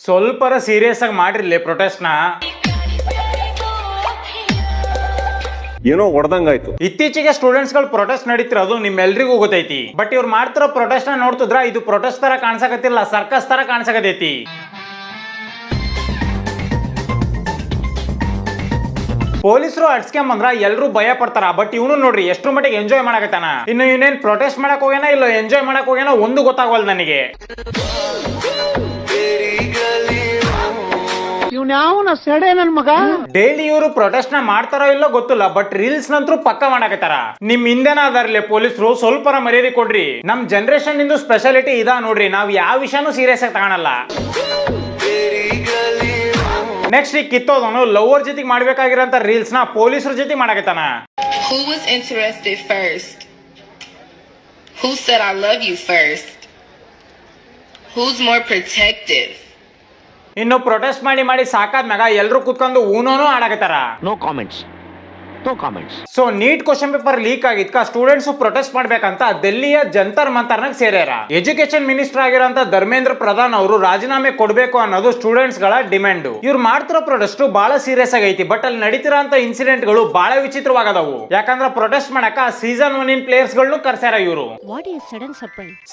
ಸ್ವಲ್ಪರ serious ಆಗಿ ಮಾಡಿರ್ಲಿ protest ನ. ಏನೋ ಹೊಡೆದಂಗಾಯ್ತು. ಇತ್ತೀಚೆಗೆ ಸ್ಟೂಡೆಂಟ್ಸ್ ಗಳು ಪ್ರೊಟೆಸ್ಟ್ ನಡೀತಿರೋದು ನಿಮ್ಮೆಲ್ರಿಗೂ ಗೊತ್ತೈತಿ. ಬಟ್ ಇವ್ರು ಮಾಡ್ತಿರೋ ಪ್ರೊಟೆಸ್ಟ್ ನ ನೋಡ್ತಿದ್ರ ಇದು ಪ್ರೊಟೆಸ್ಟ್ ತರ ಕಾಣಿಸಕತ್ತಿಲ್ಲ, ಸರ್ಕಸ್ ತರ ಕಾಣಿಸಕತೈತಿ. ಪೊಲೀಸರು ಅಡ್ಸ್ಕೊಂಬಂದ್ರ ಎಲ್ರು ಭಯ ಪಡ್ತಾರ. ಬಟ್ ಇವನು ನೋಡ್ರಿ ಎಷ್ಟು ಮಟ್ಟಿಗೆ ಎಂಜಾಯ್ ಮಾಡಕತ್ತಾನ. ಇನ್ನು ಇವನೇನ್ ಪ್ರೊಟೆಸ್ಟ್ ಮಾಡಕ್ ಹೋಗ್ಯಾನ ಇಲ್ಲ ಎಂಜಾಯ್ ಮಾಡಕ್ ಹೋಗ್ಯಾನ ಒಂದು ಗೊತ್ತಾಗವಲ್ ನನಗೆ. ಡೈಲಿ ಇವರು ಪ್ರೊಟೆಸ್ಟ್ ನ ಮಾಡ್ತಾರೋ ಇಲ್ಲೋ ಗೊತ್ತಿಲ್ಲ, ಬಟ್ ರೀಲ್ಸ್ ನಂತರೂ ಪಕ್ಕ ಮಾಡಕತ್ತಾರ. ನಿಮ್ ಹಿಂದೆನ ಅದಾರ್ಲೆ ಪೊಲೀಸರು, ಸ್ವಲ್ಪರ ಮರ್ಯಾದೆ ಕೊಡ್ರಿ. ನಮ್ ಜನರೇಷನ್ ಇಂದು ಸ್ಪೆಷಾಲಿಟಿ ಇದಾ ನೋಡ್ರಿ, ನಾವ್ ಯಾವ ವಿಷಯನೂ ಸೀರಿಯಸ್ ಆಗಿ ತಗೊಳಲ್ಲ. ನೆಕ್ಸ್ಟ್ ಈ ಕಿತ್ತೋದವನು ಲವರ್ ಜೊತೆಗೆ ಮಾಡ್ಬೇಕಾಗಿರೋಂತ ರೀಲ್ಸ್ ನ ಪೊಲೀಸರ ಜೊತೆ ಮಾಡಕತ್ತಾನ. Who was interested first? Who said I love you first? Who's more protective? ಇನ್ನು ಪ್ರೊಟೆಸ್ಟ್ ಮಾಡಿ ಸಾಕಾದ್ಮ್ಯಾಗ ಎಲ್ರು ಕುತ್ಕೊಂಡು ಊನೋನು ಆಡಕತ್ತಾರ. No comments. So NEET question paper leak ಆಗಿದ್ಕ ಸ್ಟೂಡೆಂಟ್ಸ್ ಪ್ರೊಟೆಸ್ಟ್ ಮಾಡ್ಬೇಕಂತ ದಿಲ್ಲಿಯ ಜಂತರ್ ಮಂತರ್ನಾಗ ಸೇರ್ಯಾರ. ಎಜುಕೇಶನ್ ಮಿನಿಸ್ಟರ್ ಆಗಿರೋಂತ ಧರ್ಮೇಂದ್ರ ಪ್ರಧಾನ್ ಅವರು ರಾಜೀನಾಮೆ ಕೊಡಬೇಕು ಅನ್ನೋದು ಸ್ಟೂಡೆಂಟ್ಸ್ ಗಳ ಡಿಮ್ಯಾಂಡ್. ಇವ್ರು ಮಾಡ್ತಿರೋ ಪ್ರೊಟೆಸ್ಟ್ ಬಹಳ ಸೀರಿಯಸ್ ಆಗೈತಿ. ಬಟ್ ಅಲ್ಲಿ ನಡೀತಿರೋಂತ ಇನ್ಸಿಡೆಂಟ್ ಗಳು ಬಹಳ ವಿಚಿತ್ರವಾಗದವು. ಯಾಕಂದ್ರೆ ಪ್ರೊಟೆಸ್ಟ್ ಮಾಡಕ ಸೀಸನ್ 1 ಪ್ಲೇಯರ್ಸ್ ಗಳನ್ನು ಕರ್ಸ್ಯಾರ ಇವರು.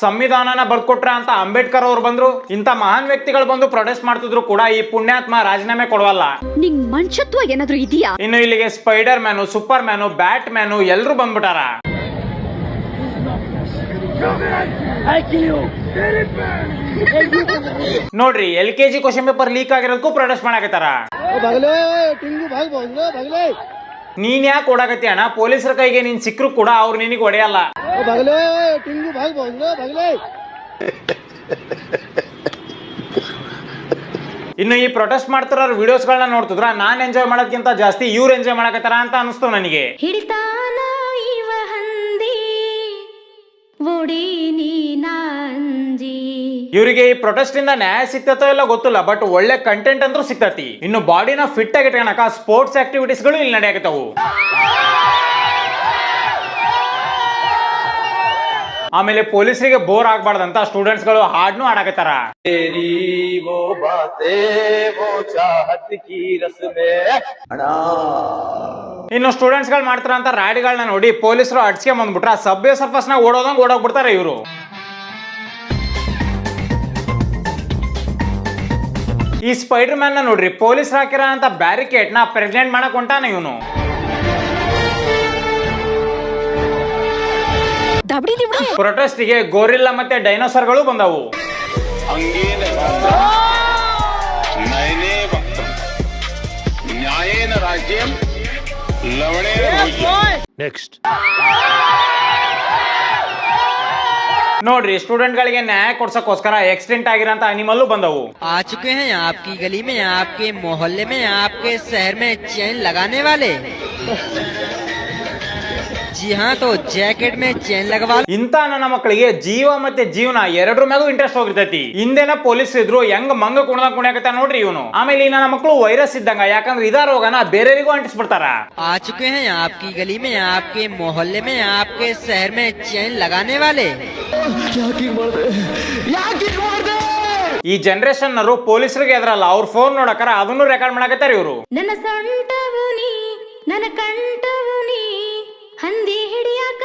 ಸಂವಿಧಾನನ ಬರ್ಕೊಟ್ರ ಅಂತ ಅಂಬೇಡ್ಕರ್ ಅವರು ಬಂದ್ರು. ಇಂತ ಮಹಾನ್ ವ್ಯಕ್ತಿಗಳು ಬಂದು ಪ್ರೊಟೆಸ್ಟ್ ಮಾಡ್ತಿದ್ರು ಕೂಡ ಈ ಪುಣ್ಯಾತ್ಮ ರಾಜೀನಾಮೆ ಕೊಡವಲ್ಲ. ನಿಂಗ್ ಮನುಷ್ಯತ್ವ ಏನಾದ್ರೂ ಇದೆಯಾ? ಇನ್ನು ಇಲ್ಲಿಗೆ Spiderman, Superman, Batman ಎಲ್ರು ಬಂದ್ಬಿಟ್ಟಾರ. ನೋಡ್ರಿ LKG ಕ್ವಶನ್ ಪೇಪರ್ ಲೀಕ್ ಆಗಿರೋದಕ್ಕೂ ಪ್ರೊಟೆಸ್ಟ್ ಮಾಡಕತ್ತಾರ. ನೀನ್ ಯಾಕೆ ಓಡಾಕತ್ತಿ ಅಣ್ಣ? ಪೊಲೀಸರ ಕೈಗೆ ನೀನ್ ಸಿಕ್ಕರು ಕೂಡ ಅವ್ರು ನಿನಗೆ ಹೊಡೆಯಲ್ಲ. ಇನ್ನು ಈ ಪ್ರೊಟೆಸ್ಟ್ ಮಾಡ್ತಿರೋ ವಿಡಿಯೋಸ್ ಗಳನ್ನ ನೋಡ್ತಿದ್ರ ನಾನ್ ಎಂಜಾಯ್ ಮಾಡೋದಕ್ಕಿಂತ ಜಾಸ್ತಿ ಇವ್ರು ಎಂಜಾಯ್ ಮಾಡಕತ್ತಾರ ಅಂತ ಅನಿಸ್ತು ನನಗೆ. ಹಿಡಿತಾನ ಇವ ಹಂದಿ ಓಡಿ ನೀನಾಂಜಿ. ಇವರಿಗೆ ಈ ಪ್ರೊಟೆಸ್ಟ್ ಇಂದ ನ್ಯಾಯ ಸಿಗ್ತತೋ ಇಲ್ಲ ಗೊತ್ತಿಲ್ಲ, ಬಟ್ ಒಳ್ಳೆ ಕಂಟೆಂಟ್ ಅಂದ್ರೂ ಸಿಗ್ತತಿ. ಇನ್ನು ಬಾಡಿನ ಫಿಟ್ ಆಗಿ ಇಟ್ಕೊಳಕ ಸ್ಪೋರ್ಟ್ಸ್ ಆಕ್ಟಿವಿಟೀಸ್ ಗಳು ಇಲ್ಲಿ ನಡೆಯಕತ್ತವು. ಆಮೇಲೆ ಪೊಲೀಸರಿಗೆ ಬೋರ್ ಆಗ್ಬಾರ್ದಂತ ಸ್ಟೂಡೆಂಟ್ಸ್ ಗಳು ಹಾಡ್ನು ಆಡಕತ್ತಾರ. ಇನ್ನು ಸ್ಟೂಡೆಂಟ್ಸ್ ಗಳು ಮಾಡ್ತಾರ ಅಂತ ರಾಡಿಗಳನ್ನ ನೋಡಿ ಪೊಲೀಸರು ಅಡ್ಸ್ಕೆ ಬಂದ್ಬಿಟ್ರ ಸಬ್ವೆ ಸರ್ಫಸ್ ನ ಓಡೋದಂಗ್ ಓಡೋಗ್ಬಿಡ್ತಾರ ಇವರು. ಈ ಸ್ಪೈಡರ್ ಮ್ಯಾನ್ ನ ನೋಡ್ರಿ, ಪೊಲೀಸರು ಹಾಕಿರ ಅಂತ ಬ್ಯಾರಿಕೇಡ್ ನ ಪ್ರೆಗ್ನೆಂಟ್ ಮಾಡಕ್ ಹೊಂಟಾನ ಇವನು. ಪ್ರೊಟೆಸ್ಟ್ ಗೆ ಗೋರಿಲ್ಲಾ ಮತ್ತೆ ಡೈನೋಸರ್ ಗಳು ಬಂದವು. ನೋಡ್ರಿ ಸ್ಟೂಡೆಂಟ್ ಗಳಿಗೆ ನ್ಯಾಯ ಕೊಡ್ಸಕ್ಕೋಸ್ಕರ ಎಕ್ಸ್ಟೆಂಟ್ ಆಗಿರೋಂತ ಅನಿಮಲ್ ಬಂದವು. आ चुके हैं आपकी गली में, आपके मोहल्ले में, आपके शहर में चैन लगाने वाले। जी हाँ, तो जैकेट में चैन लगवा। ಇಂತ ನನ್ನ ಮಕ್ಕಳಿಗೆ ಜೀವ ಮತ್ತೆ ಜೀವನ ಎರಡರ ಮ್ಯಾಗೂ ಇಂಟ್ರೆಸ್ಟ್ ಹೋಗಿರ್ತೈತಿ. ಹಿಂದೆನ ಪೊಲೀಸ್ ಇದ್ರು ಹೆಂಗ್ ಮಂಗ ಕುಣಿಯಾಕತ್ತ ನೋಡ್ರಿ ಇವನು. ಆಮೇಲೆ ನನ್ನ ಮಕ್ಕಳು ವೈರಸ್ ಇದ್ದಂಗ, ಯಾಕಂದ್ರೆ ಇದಾ ರೋಗನ ಬೇರೆಯವರಿಗೂ ಅಂಟಿಸ್ಬಿಡ್ತಾರ. आ चुके हैं आपकी गली में, आपके मोहल्ले में, आपके शहर में चैन लगाने वाले। ಈ ಜನರೇಷನ್ ನವರು ಪೊಲೀಸರಿಗೆ ಎದ್ರಲ್ಲ, ಅವ್ರ ಫೋನ್ ನೋಡಕರ ಅದನ್ನು ರೆಕಾರ್ಡ್ ಮಾಡಕತ್ತಾರ ಇವರು. ನನ್ನ ಸೊಂಟವು ನೀ, ನನ್ನ ಕಂಠವು ನೀ, ಹಂದಿ ಹಿಡಿಯಾಕ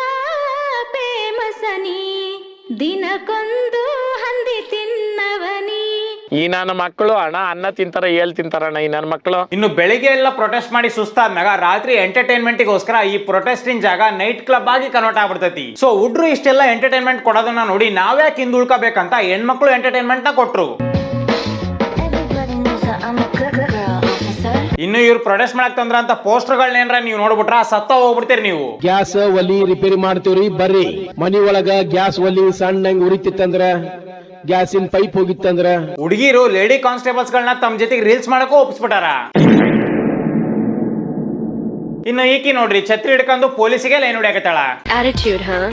ಪೇಮಸನಿ, ದಿನಕ್ಕೊಂದು ಹಂದಿ ತಿನ್ನವನಿ. ಈ ನನ್ನ ಮಕ್ಕಳು ಅನ್ನ ತಿಂತಾರ, ಏಳ್ ತಿಂತಾರಣ್ಣ ಈ ನನ್ನ ಮಕ್ಕಳು. ಇನ್ನು ಬೆಳಿಗ್ಗೆ ಎಲ್ಲ ಪ್ರೊಟೆಸ್ಟ್ ಮಾಡಿ ಸುಸ್ತಾದ್ಮ್ಯಾಗ ರಾತ್ರಿ ಎಂಟರ್ಟೈನ್ಮೆಂಟ್ ಗೋಸ್ಕರ ಈ ಪ್ರೊಟೆಸ್ಟಿಂಗ್ ಜಾಗ ನೈಟ್ ಕ್ಲಬ್ ಆಗಿ ಕನ್ವರ್ಟ್ ಆಗ್ಬಿಡ್ತೈತಿ. ಸೊ ಹುಡ್ರು ಇಷ್ಟೆಲ್ಲ ಎಂಟರ್ಟೈನ್ಮೆಂಟ್ ಕೊಡೋದನ್ನ ನೋಡಿ ನಾವ್ಯಾಕೆ ಹಿಂದ್ ಉಳ್ಕೋಬೇಕಂತ ಹೆಣ್ಮಕ್ಳು ಎಂಟರ್ಟೈನ್ಮೆಂಟ್ ನ ಕೊಟ್ರು. ಇನ್ನು ಇವ್ರು ಪ್ರೊಟೆಸ್ಟ್ ಮಾಡಕ್ ತಂದ್ರ ಅಂತ ಪೋಸ್ಟರ್ ಗಳನ್ನೇನ್ರ ನೀವು ನೋಡ್ಬಿಟ್ರ ಸತ್ತ ಹೋಗ್ಬಿಡ್ತೀರಿ ನೀವು. ಗ್ಯಾಸ್ ಒಲಿ ರಿಪೇರಿ ಮಾಡ್ತೀವ್ರಿ ಬರ್ರಿ. ಮನಿ ಒಳಗ ಗ್ಯಾಸ್ ಒಲಿ ಸಣ್ಣಂಗ್ ಉರಿತಿತ್ತಂದ್ರ, ಗ್ಯಾಸಿನ ಪೈಪ್ ಹೋಗಿತ್ತಂದ್ರ ಹುಡುಗಿರು ಲೇಡಿ ಕಾನ್ಸ್ಟೇಬಲ್ಸ್ ಗಳನ್ನ ತಮ್ಮ ಜೊತೆಗೆ ರೀಲ್ಸ್ ಮಾಡಕ್ಕೂ ಒಪ್ಪಿಸ್ಬಿಟ್ಟಾರ. ಇನ್ನು ಈಕಿ ನೋಡ್ರಿ ಛತ್ರಿ ಹಿಡ್ಕೊಂಡು ಪೊಲೀಸಿಗೆ line ಹೊಡ್ಯಾಕತ್ತಾಳ. Attitude, huh?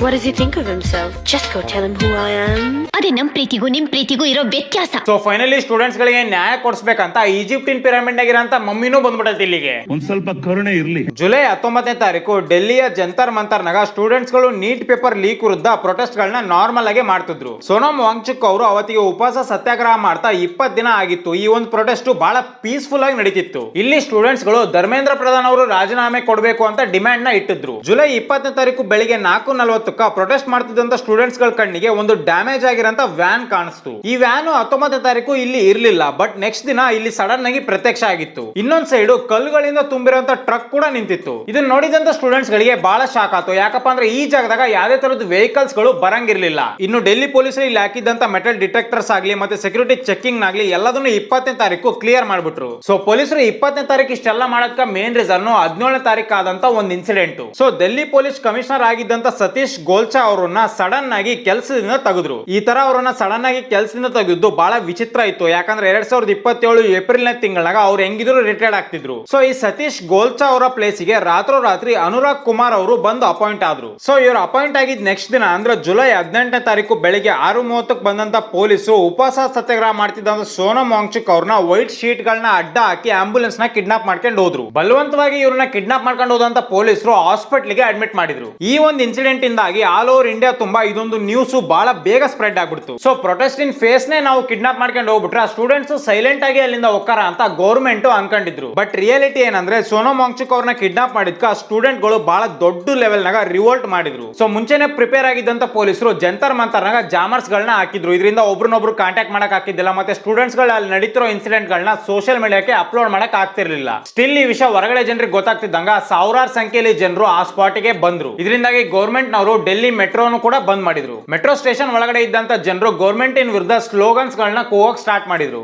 What does he think of himself? Just go tell him who I am. ಅದೇ ನಮ್ ಪ್ರೀತಿಗೂ ನಿಮ್ ಪ್ರೀತಿಗೂ ಇರೋ ವ್ಯತ್ಯಾಸ. ಸೊ ಫೈನಲಿ ಸ್ಟೂಡೆಂಟ್ಸ್ ಗಳಿಗೆ ನ್ಯಾಯ ಕೊಡಿಸ್ಬೇಕಂತ ಈಜಿಪ್ಟಿನ್ ಪಿರಮಿಡ್ ಆಗಿರಂತ ಮಮ್ಮಿನೂ ಬಂದ್ಬಿಟ್ಟೈತಿ ಇಲ್ಲಿಗೆ. ಒಂದ್ ಸ್ವಲ್ಪ ಕರುಣೆ ಇರ್ಲಿ. ಜುಲೈ 19ನೇ ತಾರೀಕು ಡೆಲ್ಲಿಯ ಜಂತರ್ ಮಂತರ್ನಾಗ ಸ್ಟೂಡೆಂಟ್ಸ್ ಗಳು ನೀಟ್ ಪೇಪರ್ ಲೀಕ್ ವಿರುದ್ಧ ಪ್ರೊಟೆಸ್ಟ್ ಗಳನ್ನ ನಾರ್ಮಲ್ ಆಗಿ ಮಾಡ್ತಿದ್ರು. ಸೋನಮ್ ವಾಂಗ್ಚುಕ್ ಅವರು ಅವತ್ತಿಗೆ ಉಪವಾಸ ಸತ್ಯಾಗ್ರಹ ಮಾಡ್ತಾ 20 ದಿನ ಆಗಿತ್ತು. ಈ ಒಂದು ಪ್ರೊಟೆಸ್ಟ್ ಬಹಳ ಪೀಸ್ಫುಲ್ ಆಗಿ ನಡೀತಿತ್ತು. ಇಲ್ಲಿ ಸ್ಟೂಡೆಂಟ್ಸ್ ಗಳು ಧರ್ಮೇಂದ್ರ ಪ್ರಧಾನ್ ಅವರು ರಾಜೀನಾಮೆ ಕೊಡಬೇಕು ಅಂತ ಡಿಮ್ಯಾಂಡ್ ನ ಇಟ್ಟಿದ್ರು. ಜುಲೈ 20ನೇ ತಾರೀಕು ಬೆಳಿಗ್ಗೆ 4:40ಕ್ಕ ಪ್ರೊಟೆಸ್ಟ್ ಮಾಡ್ತಿದ್ದಂತ ಸ್ಟೂಡೆಂಟ್ಸ್ ಗಳ ಕಣ್ಣಿಗೆ ಒಂದು ಡ್ಯಾಮೇಜ್ ಆಗಿರಂತ ವ್ಯಾನ್ ಕಾಣಿಸ್ತು. ಈ ವ್ಯಾನ್ 19ನೇ ತಾರೀಕು ಇಲ್ಲಿ ಇರ್ಲಿಲ್ಲ, ಬಟ್ ನೆಕ್ಸ್ಟ್ ದಿನ ಇಲ್ಲಿ ಸಡನ್ ಆಗಿ ಪ್ರತ್ಯಕ್ಷ ಆಗಿತ್ತು. ಇನ್ನೊಂದ್ ಸೈಡ್ ಕಲ್ಲುಗಳಿಂದ ತುಂಬಿರುವಂತ ಟ್ರಕ್ ಕೂಡ ನಿಂತಿತ್ತು. ಇದನ್ನ ನೋಡಿದಂತ ಸ್ಟೂಡೆಂಟ್ಸ್ ಗಳಿಗೆ ಬಹಳ ಶಾಕ್ ಆಯ್ತು. ಯಾಕಪ್ಪ ಅಂದ್ರೆ ಈ ಜಾಗದಾಗ ಯಾವುದೇ ತರದ ವೆಹಿಕಲ್ಸ್ ಗಳು ಬರಂಗಿರ್ಲಿಲ್ಲ. ಇನ್ನು ಡೆಲ್ಲಿ ಪೊಲೀಸರು ಇಲ್ಲಿ ಹಾಕಿದಂತ ಮೆಟಲ್ ಡಿಟೆಕ್ಟರ್ಸ್ ಆಗ್ಲಿ ಮತ್ತೆ ಸೆಕ್ಯೂರಿಟಿ ಚೆಕಿಂಗ್ ಆಗ್ಲಿ ಎಲ್ಲದನ್ನು 20ನೇ ತಾರೀಕು ಕ್ಲಿಯರ್ ಮಾಡ್ಬಿಟ್ರು. ಸೊ ಪೊಲೀಸರು 20ನೇ ತಾರೀಕು ಇಷ್ಟೆಲ್ಲ ಮಾಡೋದಕ್ಕೆ ಮೇನ್ ರೀಸನ್ 17ನೇ ತಾರೀಕು ಆದಂತ ಒಂದು incident. So Delhi police commissioner ಆಗಿದ್ದಂತ ಸತೀಶ್ ಗೋಲ್ಚಾ ಅವರನ್ನ ಸಡನ್ ಆಗಿ ಕೆಲಸದಿಂದ ತೆಗೆದ್ರು. ಈ ತರ ಅವರನ್ನ ಸಡನ್ ಆಗಿ ಕೆಲಸದಿಂದ ತೆಗೆದು ಬಹಳ ವಿಚಿತ್ರ ಇತ್ತು. ಯಾಕಂದ್ರೆ 2027 ಏಪ್ರಿಲ್ನೇ ತಿಂಗಳಾಗ ಅವ್ರು ಹೆಂಗಿದ್ರು ರಿಟೈರ್ಡ್ ಆಗ್ತಿದ್ರು. ಸೊ ಈ ಸತೀಶ್ ಗೋಲ್ಚಾ ಅವರ ಪ್ಲೇಸಿಗೆ ರಾತ್ರೋರಾತ್ರಿ ಅನುರಾಗ್ ಕುಮಾರ್ ಅವರು ಬಂದು ಅಪಾಯಿಂಟ್ ಆದ್ರು. ಸೊ ಇವರು ಅಪಾಯಿಂಟ್ ಆಗಿದ್ ನೆಕ್ಸ್ಟ್ ದಿನ ಅಂದ್ರೆ ಜುಲೈ 18ನೇ ತಾರೀಕು ಬೆಳಿಗ್ಗೆ 6:30ಕ್ಕೆ ಬಂದಂತ ಪೊಲೀಸರು ಉಪವಾಸ ಸತ್ಯಾಗ್ರಹ ಮಾಡ್ತಿದ್ದಂತ ಸೋನಮ್ ವಾಂಗ್ಚುಕ್ ಅವ್ರನ್ನ ವೈಟ್ ಶೀಟ್ ಗಳನ್ನ ಅಡ್ಡ ಹಾಕಿ ಆಂಬುಲೆನ್ಸ್ ನ ಕಿಡ್ನಾಪ್ ಮಾಡ್ಕೊಂಡು ಹೋದ್ರು. ಬಲವಂತವಾಗಿ ಇವ್ರನ್ನ ಕಿಡ್ನಾಪ್ ಮಾಡ್ಕೊಂಡು ಹೋದಂತ ಪೊಲೀಸರು ಹಾಸ್ಪಿಟಲ್ ಗೆ ಅಡ್ಮಿಟ್ ಮಾಡಿದ್ರು. ಈ ಒಂದು ಇನ್ಸಿಡೆಂಟ್ ಇಂದಾಗಿ ಆಲ್ ಓವರ್ ಇಂಡಿಯಾ ತುಂಬಾ ಇದೊಂದು ನ್ಯೂಸ್ ಬಹಳ ಬೇಗ ಸ್ಪ್ರೆಡ್ ಆಗ್ಬಿಡ್ತು. ಸೊ ಪ್ರೊಟೆಸ್ಟ್ ಇನ್ ಫೇಸ್ ನೇ ನಾವು ಕಿಡ್ನಾಪ್ ಮಾಡ್ಕೊಂಡು ಹೋಗ್ಬಿಟ್ರೆ ಸ್ಟೂಡೆಂಟ್ಸ್ ಸೈಲೆಂಟ್ ಆಗಿ ಅಲ್ಲಿಂದ ಹೋಗ್ತಾರ ಅಂತ ಗೌರ್ಮೆಂಟ್ ಅನ್ಕೊಂಡಿದ್ರು. ಬಟ್ ರಿಯಾಲಿಟಿ ಏನಂದ್ರೆ ಸೋನಮ್ ವಾಂಗ್ಚುಕ್ ಅವ್ರನ್ನ ಕಿಡ್ನಾಪ್ ಮಾಡಿದ್ಕ ಸ್ಟೂಡೆಂಟ್ ಗಳು ಬಹಳ ದೊಡ್ಡ ಲೆವೆಲ್ ನಾಗ ರಿವೋಲ್ಟ್ ಮಾಡಿದ್ರು. ಸೊ ಮುಂಚೆನೆ ಪ್ರಿಪೇರ್ ಆಗಿದ್ದಂತ ಪೊಲೀಸರು ಜಂತರ್ ಮಂತರ್ನಾಗ ಜಾಮರ್ಸ್ ಗಳನ್ನ ಹಾಕಿದ್ರು. ಇದರಿಂದ ಒಬ್ರನ್ನೊಬ್ರು ಕಾಂಟ್ಯಾಕ್ಟ್ ಮಾಡಕ್ ಹಾಕಿದ್ದಿಲ್ಲ. ಮತ್ತೆ ಸ್ಟೂಡೆಂಟ್ಸ್ ಗಳು ಅಲ್ಲಿ ನಡೀತಿರೋ ಇನ್ಸಿಡೆಂಟ್ ಗಳನ್ನ ಸೋಷಿಯಲ್ ಮೀಡಿಯಾಕ್ಕೆ ಅಪ್ಲೋಡ್ ಮಾಡಕ್ ಆಗ್ತಿರ್ಲಿಲ್ಲ. ಸ್ಟಿಲ್ ಈ ವಿಷಯ ಹೊರಗಡೆ ಜನರಿಗೆ ಗೊತ್ತಾಗ್ತಿದ್ದಂಗ ಸಾವಿರಾರು ಸಂಖ್ಯೆಯಲ್ಲಿ ಜನರು ಆ ಸ್ಪಾಟ್ ಗೆ ಬಂದ್ರು. ಇದರಿಂದಾಗಿ ಗೌರ್ಮೆಂಟ್ ನವರು ಡೆಲ್ಲಿ ಮೆಟ್ರೋನು ಕೂಡ ಬಂದ್ ಮಾಡಿದ್ರು. ಮೆಟ್ರೋ ಸ್ಟೇಷನ್ ಒಳಗಡೆ ಇದ್ದಂತ ಜನರು ಗೌರ್ಮೆಂಟ್ ಇನ್ ವಿರುದ್ಧ ಸ್ಲೋಗನ್ಸ್ ಗಳನ್ನ ಕೂಗಕ್ ಸ್ಟಾರ್ಟ್ ಮಾಡಿದ್ರು.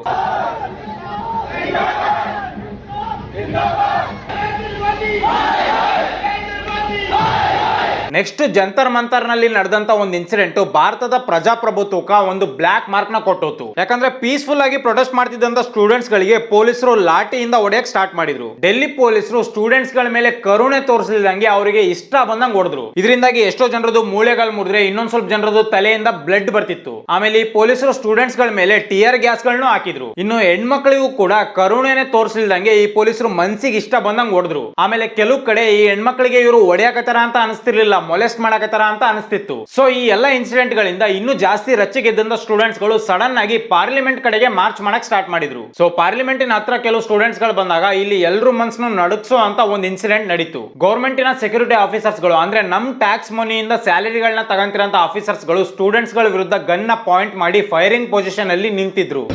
ನೆಕ್ಸ್ಟ್ ಜಂತರ್ ಮಂತರ್ ನಲ್ಲಿ ನಡೆದಂತ ಒಂದು ಇನ್ಸಿಡೆಂಟ್ ಭಾರತದ ಪ್ರಜಾಪ್ರಭುತ್ವಕ್ಕೆ ಒಂದು ಬ್ಲಾಕ್ ಮಾರ್ಕ್ ನ ಕೊಟ್ಟೋತು. ಯಾಕಂದ್ರೆ ಪೀಸ್ಫುಲ್ ಆಗಿ ಪ್ರೊಟೆಸ್ಟ್ ಮಾಡ್ತಿದ್ದಂತ ಸ್ಟೂಡೆಂಟ್ಸ್ ಗಳಿಗೆ ಪೊಲೀಸರು ಲಾಠಿಯಿಂದ ಹೊಡೆಯಕ್ ಸ್ಟಾರ್ಟ್ ಮಾಡಿದ್ರು. ಡೆಲ್ಲಿ ಪೊಲೀಸರು ಸ್ಟೂಡೆಂಟ್ಸ್ ಗಳ ಮೇಲೆ ಕರುಣೆ ತೋರಿಸಲಿದಂಗೆ ಅವರಿಗೆ ಇಷ್ಟ ಬಂದಂಗ್ ಹೊಡೆದ್ರು. ಇದರಿಂದಾಗಿ ಎಷ್ಟೋ ಜನರದು ಮೂಳೆಗಳು ಮುರಿದ್ರೆ ಇನ್ನೊಂದ್ ಸ್ವಲ್ಪ ಜನರದು ತಲೆಯಿಂದ ಬ್ಲಡ್ ಬರ್ತಿತ್ತು. ಆಮೇಲೆ ಈ ಪೊಲೀಸರು ಸ್ಟೂಡೆಂಟ್ಸ್ ಗಳ ಮೇಲೆ ಟಿಯರ್ ಗ್ಯಾಸ್ ಗಳನ್ನು ಹಾಕಿದ್ರು. ಇನ್ನು ಹೆಣ್ಮಕ್ಳಿಗೂ ಕೂಡ ಕರುಣೆನೆ ತೋರಿಸಲಿದಂಗೆ ಈ ಪೊಲೀಸರು ಮನ್ಸಿಗೆ ಇಷ್ಟ ಬಂದಂಗ್ ಹೊಡೆದ್ರು. ಆಮೇಲೆ ಕೆಲವು ಕಡೆ ಈ ಹೆಣ್ಮಕ್ಳಿಗೆ ಇವರು ಹೊಡೆಯಕತ್ತಾರ ಅಂತ ಅನಿಸ್ತಿರ್ಲಿಲ್ಲ, ಮೊಲೆಸ್ಟ್ ಮಾಡಕತ್ತಾರ ಅಂತ ಅನಿಸ್ತಿತ್ತು. ಸೊ ಈ ಎಲ್ಲಾ ಇನ್ಸಿಡೆಂಟ್ ಗಳಿಂದ ಇನ್ನೂ ಜಾಸ್ತಿ ರಚ್ಚಿಗೆದ್ದಂತ ಸ್ಟೂಡೆಂಟ್ಸ್ ಗಳು ಸಡನ್ ಆಗಿ ಪಾರ್ಲಿಮೆಂಟ್ ಕಡೆಗೆ ಮಾರ್ಚ್ ಮಾಡಕ್ ಸ್ಟಾರ್ಟ್ ಮಾಡಿದ್ರು. ಸೊ ಪಾರ್ಲಿಮೆಂಟಿನ ಹತ್ರ ಕೆಲವು ಸ್ಟೂಡೆಂಟ್ಸ್ ಗಳು ಬಂದಾಗ ಇಲ್ಲಿ ಎಲ್ಲರೂ ಮನ್ಸನ್ನು ನಡುಗ್ಸೋ ಅಂತ ಒಂದು ಇನ್ಸಿಡೆಂಟ್ ನಡೀತು. ಗೌರ್ಮೆಂಟಿನ ಸೆಕ್ಯೂರಿಟಿ ಆಫೀಸರ್ಸ್ ಗಳು ಅಂದ್ರೆ ನಮ್ ಟ್ಯಾಕ್ಸ್ ಮನಿಯಿಂದ ಸ್ಯಾಲರಿಗಳನ್ನ ತಗೊಂತಿರಂತ ಆಫೀಸರ್ಸ್ ಗಳು ಸ್ಟೂಡೆಂಟ್ಸ್ ಗಳ ವಿರುದ್ಧ ಗನ್ ನ ಪಾಯಿಂಟ್ ಮಾಡಿ ಫೈರಿಂಗ್ ಪೊಸಿಷನ್ ಅಲ್ಲಿ ನಿಂತಿದ್ರು.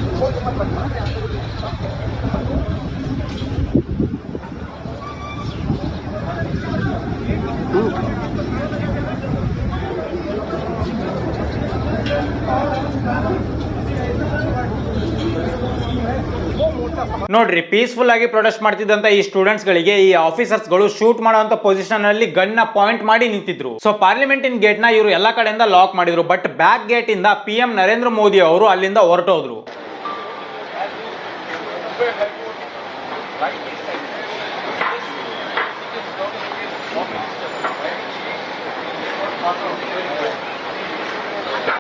ನೋಡ್ರಿ ಪೀಸ್ಫುಲ್ ಆಗಿ ಪ್ರೊಟೆಸ್ಟ್ ಮಾಡ್ತಿದ್ದಂತ ಈ ಸ್ಟೂಡೆಂಟ್ಸ್ ಗಳಿಗೆ ಈ ಆಫೀಸರ್ಸ್ ಗಳು ಶೂಟ್ ಮಾಡುವಂತ ಪೊಸಿಷನ್ ಅಲ್ಲಿ ಗನ್ ನ ಪಾಯಿಂಟ್ ಮಾಡಿ ನಿಂತಿದ್ರು. ಸೊ ಪಾರ್ಲಿಮೆಂಟಿನ ಗೇಟ್ ನ ಇವರು ಎಲ್ಲಾ ಕಡೆಯಿಂದ ಲಾಕ್ ಮಾಡಿದ್ರು. ಬಟ್ ಬ್ಯಾಕ್ ಗೇಟ್ ಇಂದ PM ನರೇಂದ್ರ ಮೋದಿ ಅವರು ಅಲ್ಲಿಂದ ಹೊರಟೋದ್ರು.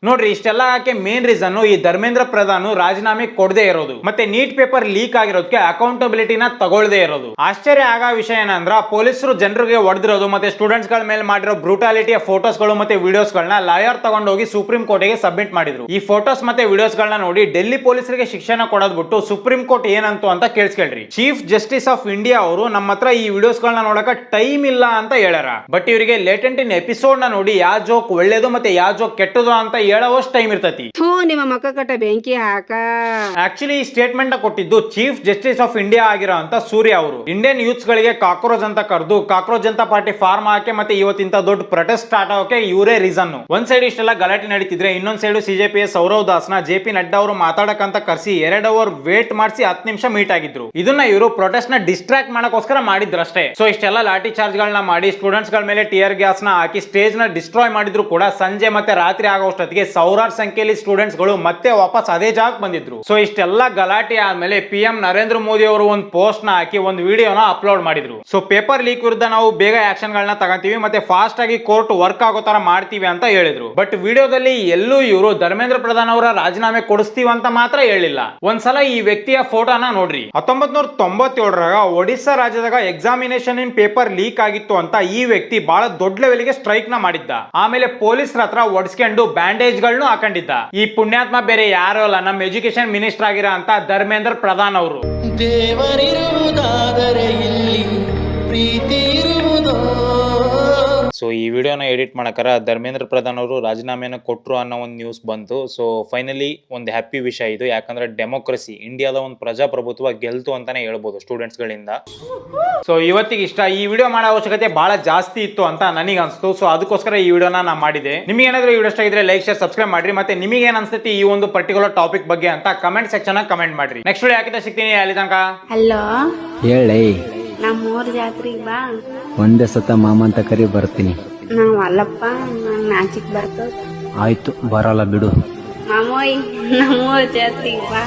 ನೋಡ್ರಿ ಇಷ್ಟೆಲ್ಲ ಯಾಕೆ ಮೇನ್ ರೀಸನ್ ಈ ಧರ್ಮೇಂದ್ರ ಪ್ರಧಾನ್ ರಾಜೀನಾಮೆ ಕೊಡದೇ ಇರೋದು ಮತ್ತೆ ನೀಟ್ ಪೇಪರ್ ಲೀಕ್ ಆಗಿರೋದಕ್ಕೆ ಅಕೌಂಟಬಿಲಿಟಿನ ತಗೊಳ್ಳದೇ ಇರೋದು. ಆಶ್ಚರ್ಯ ಆಗೋ ವಿಷಯ ಏನಂದ್ರ ಪೊಲೀಸರು ಜನರಿಗೆ ಹೊಡೆದಿರೋದು ಮತ್ತೆ ಸ್ಟೂಡೆಂಟ್ಸ್ ಗಳ ಮೇಲೆ ಮಾಡಿರೋ ಬ್ರೂಟಾಲಿಟಿಯ ಫೋಟೋಸ್ ಗಳು ಮತ್ತೆ ವಿಡಿಯೋಸ್ ಗಳನ್ನ ಲಾಯರ್ ತಗೊಂಡೋಗಿ ಸುಪ್ರೀಂ ಕೋರ್ಟ್ ಗೆ ಸಬ್ಮಿಟ್ ಮಾಡಿದ್ರು. ಈ ಫೋಟೋಸ್ ಮತ್ತೆ ವಿಡಿಯೋಸ್ ಗಳನ್ನ ನೋಡಿ ಡೆಲ್ಲಿ ಪೊಲೀಸರಿಗೆ ಶಿಕ್ಷಣ ಕೊಡೋದ್ ಬಿಟ್ಟು ಸುಪ್ರೀಂ ಕೋರ್ಟ್ ಏನಂತು ಅಂತ ಕೇಳಿಸ್ಕೊಳ್ರಿ. ಚೀಫ್ ಜಸ್ಟಿಸ್ ಆಫ್ ಇಂಡಿಯಾ ಅವರು ನಮ್ಮ ಹತ್ರ ಈ ವಿಡಿಯೋಸ್ ಗಳನ್ನ ನೋಡಕ ಟೈಮ್ ಇಲ್ಲ ಅಂತ ಹೇಳ್ಯಾರ. ಬಟ್ ಇವರಿಗೆ ಲೇಟೆಂಟ್ ಇನ್ ಎಪಿಸೋಡ್ ನ ನೋಡಿ ಯಾವ ಜೋಕ್ ಒಳ್ಳೇದು ಮತ್ತೆ ಯಾವ ಜೋಕ್ ಕೆಟ್ಟದು ಅಂತ ಹೇಳೋವಷ್ಟು ಟೈಮ್ ಇರ್ತೈತಿ. ನಿಮ್ಮ ಮಕ್ಕ ಕಟ್ಟ ಬೆಂಕಿ ಹಾಕ. ಆಕ್ಚುಲಿ ಈ ಸ್ಟೇಟ್ಮೆಂಟ್ ಕೊಟ್ಟಿದ್ದು ಚೀಫ್ ಜಸ್ಟಿಸ್ ಆಫ್ ಇಂಡಿಯಾ ಆಗಿರೋ ಅಂತ ಸೂರ್ಯ ಅವರು. ಇಂಡಿಯನ್ ಯೂತ್ಸ್ ಗಳಿಗೆ ಕಾಕ್ರೋಚ್ ಅಂತ ಕರೆದು ಕಾಕ್ರೋಚ್ ಜನತಾ ಪಾರ್ಟಿ ಫಾರ್ಮ್ ಹಾಕಿ ಮತ್ತೆ ಇವತ್ತಿಂತ ದೊಡ್ಡ ಪ್ರೊಟೆಸ್ಟ್ ಸ್ಟಾರ್ಟ್ ಆಗೋಕೆ ಇವರೇ ರೀಸನ್. ಒಂದ್ ಸೈಡ್ ಇಷ್ಟೆಲ್ಲ ಗಲಾಟೆ ನಡೀತಿದ್ರೆ ಇನ್ನೊಂದ್ ಸೈಡ್ ಸಿಜೆಪಿಯ ಸೌರವ್ ದಾಸ್ ನ JP ನಡ್ಡಾ ಅವರು ಮಾತಾಡಕಂತ ಕರ್ಸಿ 2 ಅವರ್ ವೇಟ್ ಮಾಡಿಸಿ 10 ನಿಮಿಷ ಮೀಟ್ ಆಗಿದ್ರು. ಇದನ್ನ ಇವರು ಪ್ರೊಟೆಸ್ಟ್ ನ ಡಿಸ್ಟ್ರಾಕ್ಟ್ ಮಾಡಕ್ಕೋಸ್ಕರ ಮಾಡಿದ್ರಷ್ಟೇ. ಸೊ ಇಷ್ಟೆಲ್ಲ ಲಾಠಿ ಚಾರ್ಜ್ ಗಳನ್ನ ಮಾಡಿ ಸ್ಟೂಡೆಂಟ್ಸ್ ಗಳ ಮೇಲೆ ಟಿಯರ್ ಗ್ಯಾಸ್ ನ ಹಾಕಿ ಸ್ಟೇಜ್ ನ ಡಿಸ್ಟ್ರಾಯ್ ಮಾಡಿದ್ರು ಕೂಡ ಸಂಜೆ ಮತ್ತೆ ರಾತ್ರಿ ಆಗೋ ಆಗೋಷ್ಟೊತ್ತಿಗೆ ಸಾವಿರಾರು ಸಂಖ್ಯೆಯಲ್ಲಿ ಸ್ಟೂಡೆಂಟ್ಸ್ ಗಳು ಮತ್ತೆ ವಾಪಸ್ ಅದೇ ಜಾಗಕ್ಕೆ ಬಂದಿದ್ರು. ಸೊ ಇಷ್ಟೆಲ್ಲ ಗಲಾಟೆ ಆದ್ಮೇಲೆ PM ನರೇಂದ್ರ ಮೋದಿ ಅವರು ಒಂದು ಪೋಸ್ಟ್ ನ ಹಾಕಿ ಒಂದು ವಿಡಿಯೋನ ಅಪ್ಲೋಡ್ ಮಾಡಿದ್ರು. ಸೊ ಪೇಪರ್ ಲೀಕ್ ವಿರುದ್ಧ ನಾವು ಬೇಗ ಆಕ್ಷನ್ ಗಳನ್ನ ತಗೊಂತೀವಿ ಮತ್ತೆ ಫಾಸ್ಟ್ ಆಗಿ ಕೋರ್ಟ್ ವರ್ಕ್ ಆಗೋ ತರ ಮಾಡ್ತೀವಿ ಅಂತ ಹೇಳಿದ್ರು. ಬಟ್ ವಿಡಿಯೋದಲ್ಲಿ ಎಲ್ಲೂ ಇವರು ಧರ್ಮೇಂದ್ರ ಪ್ರಧಾನ್ ಅವರ ರಾಜೀನಾಮೆ ಕೊಡಿಸ್ತೀವಿ ಅಂತ ಮಾತ್ರ ಹೇಳಿಲ್ಲ. ಒಂದ್ಸಲ ಈ ವ್ಯಕ್ತಿಯ ಫೋಟೋನ ನೋಡ್ರಿ. 1997 ಒಡಿಶಾ ರಾಜ್ಯದಾಗ ಎಕ್ಸಾಮಿನೇಷನ್ ಇನ್ ಪೇಪರ್ ಲೀಕ್ ಆಗಿತ್ತು ಅಂತ ಈ ವ್ಯಕ್ತಿ ಬಹಳ ದೊಡ್ಡ ಲೆವೆಲ್ಗೆ ಸ್ಟ್ರೈಕ್ ನ ಮಾಡಿದ್ದ. ಆಮೇಲೆ ಪೊಲೀಸರ ಹತ್ರ ಒಡ್ಸ್ಕೊಂಡು ಬ್ಯಾಂಡೇಜ್ ಗಳನ್ನೂ ಹಾಕೊಂಡಿದ್ದ. ಈ ಪುಣ್ಯಾತ್ಮ ಬೇರೆ ಯಾರು ಅಲ್ಲ, ನಮ್ಮ ಎಜುಕೇಶನ್ ಮಿನಿಸ್ಟರ್ ಆಗಿರೋ ಅಂತ ಧರ್ಮೇಂದ್ರ ಪ್ರಧಾನ್ ಅವರು. ದೇವರಿರುವುದಾದರೆ ಇಲ್ಲಿ ಪ್ರೀತಿ ಇರುವುದೋ. ಸೊ ಈ ವಿಡಿಯೋನ ಎಡಿಟ್ ಮಾಡಕರ ಧರ್ಮೇಂದ್ರ ಪ್ರಧಾನ್ ಅವರು ರಾಜೀನಾಮೆನ ಕೊಟ್ಟರು ಅನ್ನೋ ಒಂದು ನ್ಯೂಸ್ ಬಂತು. ಸೊ ಫೈನಲಿ ಒಂದು ಹ್ಯಾಪಿ ವಿಷಯ ಇದು, ಯಾಕಂದ್ರೆ ಡೆಮೋಕ್ರಸಿ ಇಂಡಿಯಾದ ಒಂದು ಪ್ರಜಾಪ್ರಭುತ್ವ ಗೆಲ್ತು ಅಂತಾನೆ ಹೇಳ್ಬೋದು ಸ್ಟೂಡೆಂಟ್ಸ್ ಗಳಿಂದ. ಸೊ ಇವತ್ತಿಗೆ ಇಷ್ಟ. ಈ ವಿಡಿಯೋ ಮಾಡೋ ಅವಶ್ಯಕತೆ ಬಹಳ ಜಾಸ್ತಿ ಇತ್ತು ಅಂತ ನನಗೆ ಅನ್ಸ್ತು. ಸೊ ಅದಕ್ಕೋಸ್ಕರ ಈ ವಿಡಿಯೋನ ನಾ ಮಾಡಿದೆ. ನಿಮಗೆ ಏನಾದ್ರು ಈ ವಿಡಿಯೋ ಇಷ್ಟ ಇದ್ರೆ ಲೈಕ್ ಶೇರ್ ಸಬ್ಸ್ಕ್ರೈಬ್ ಮಾಡ್ರಿ. ಮತ್ತೆ ನಿಮಗೆ ಏನ್ ಅನ್ಸುತ್ತೆ ಈ ಒಂದು ಪರ್ಟಿಕ್ಯುಲರ್ ಟಾಪಿಕ್ ಬಗ್ಗೆ ಅಂತ ಕಮೆಂಟ್ ಸೆಕ್ಷನ್ ಕಮೆಂಟ್ ಮಾಡ್ರಿ. ನೆಕ್ಸ್ಟ್ ವಿಡಿಯೋ ಹಾಕಿದ ಸಿಗ್ತೀನಿ. ಅಲ್ಲಿ ತನಕ ಹಲೋ, ಹೇಳಿ, ನಮ್ಮೂರ್ ಜಾತ್ರೆಗೆ ಬಾ. ಒಂದೇ ಸತ ಮಾಮ ಅಂತ ಕರಿ ಬರ್ತೀನಿ. ನಾವ್ ಅಲ್ಲಪ್ಪ, ನಂಗ್ ನಾಚಿಕ್ ಬರ್ತದ. ಆಯ್ತು, ಬರಲ್ಲ ಬಿಡು. ಮಾಮೋಯ್, ನಮ್ಮೂರ್ ಜಾತ್ರೆಗೆ ಬಾ.